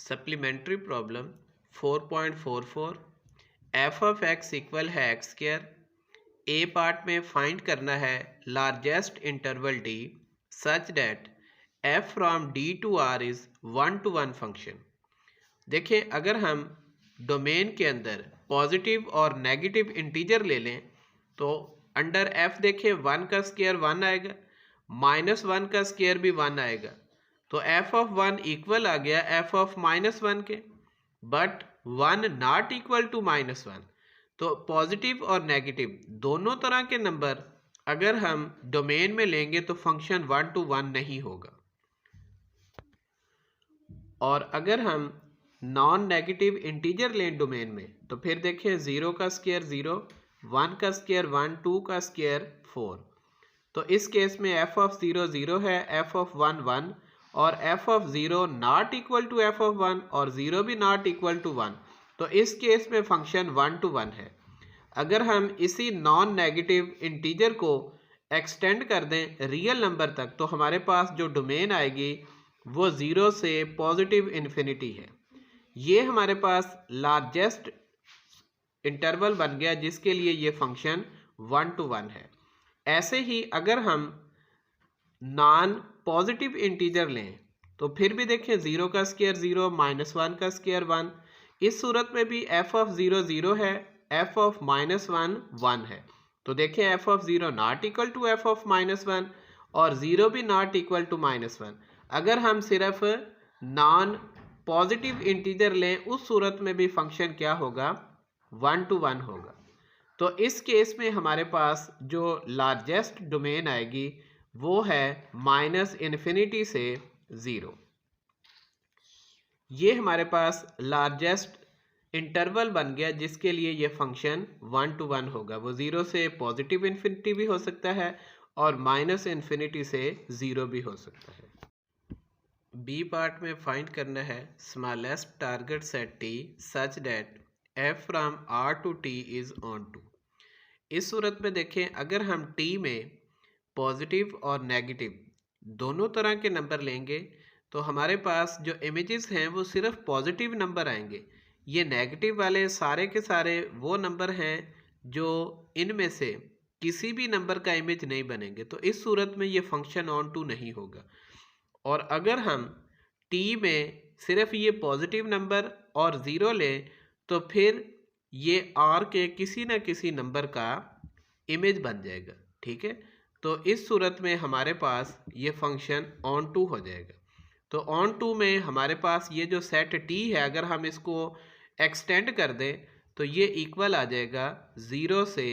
Supplementary problem 4.44 f of x equal है x square. A part में find करना है largest interval D such that f from D to R is 1-to-1 function. देखिए, अगर हम domain के अंदर पॉजिटिव और नेगेटिव इंटीजर ले लें तो अंडर एफ देखिए 1 का स्क्वायर 1 आएगा, -1 का स्क्वायर भी 1 आएगा, तो एफ ऑफ 1 इक्वल आ गया एफ ऑफ -1 के। बट 1 नॉट इक्वल टू -1, तो पॉजिटिव और नेगेटिव दोनों तरह के नंबर अगर हम डोमेन में लेंगे तो फंक्शन 1-to-1 नहीं होगा। और अगर हम नॉन नेगेटिव इंटीजर लें डोमेन में तो फिर देखिए 0 का स्क्वायर 0, 1 का स्क्वायर 1, 2 का स्क्वायर 4। तो इस केस में एफ ऑफ 0 0 है, एफ ऑफ 1 1 और f of 0 not equal to f of 1 और 0 भी नॉट इक्वल टू 1, तो इस केस में फंक्शन 1-to-1 है। अगर हम इसी नॉन नेगेटिव इंटीजर को एक्सटेंड कर दें रियल नंबर तक तो हमारे पास जो डोमेन आएगी वो 0 से पॉजिटिव इन्फिनिटी है। ये हमारे पास लार्जेस्ट इंटरवल बन गया जिसके लिए ये फंक्शन 1-to-1 है। ऐसे ही अगर हम नॉन पॉजिटिव इंटीजर लें तो फिर भी देखिए 0 का स्क्वायर 0, -1 का स्क्वायर 1, इस सूरत में भी एफ ऑफ 0 0 है, एफ ऑफ -1 1 है। तो देखिए f of 0 not equal to f of -1 और 0 भी नॉट इक्वल टू -1। अगर हम सिर्फ नॉन पॉजिटिव इंटीजर लें उस सूरत में भी फंक्शन क्या होगा, 1-to-1 होगा। तो इस केस में हमारे पास जो लार्जेस्ट डोमेन आएगी वो है -∞ से 0। ये हमारे पास लार्जेस्ट इंटरवल बन गया जिसके लिए ये फंक्शन 1-to-1 होगा। वो 0 से पॉजिटिव इन्फिनिटी भी हो सकता है और -∞ से 0 भी हो सकता है। बी पार्ट में फाइंड करना है smallest target set T such that f from R to T is onto. इस सूरत में देखें, अगर हम टी में पॉजिटिव और नेगेटिव दोनों तरह के नंबर लेंगे तो हमारे पास जो इमेजेस हैं वो सिर्फ पॉजिटिव नंबर आएंगे। ये नेगेटिव वाले सारे के सारे वो नंबर हैं जो इनमें से किसी भी नंबर का इमेज नहीं बनेंगे, तो इस सूरत में ये फंक्शन ऑन टू नहीं होगा। और अगर हम टी में सिर्फ ये पॉजिटिव नंबर और 0 लें तो फिर ये आर के किसी न किसी नंबर का इमेज बन जाएगा, ठीक है। तो इस सूरत में हमारे पास ये फंक्शन ऑन टू हो जाएगा। तो ऑन टू में हमारे पास ये जो सेट टी है अगर हम इसको एक्सटेंड कर दें तो ये इक्वल आ जाएगा 0 से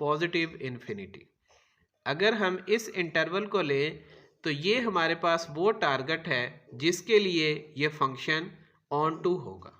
पॉजिटिव इन्फिनिटी। अगर हम इस इंटरवल को लें तो ये हमारे पास वो टारगेट है जिसके लिए ये फंक्शन ऑन टू होगा।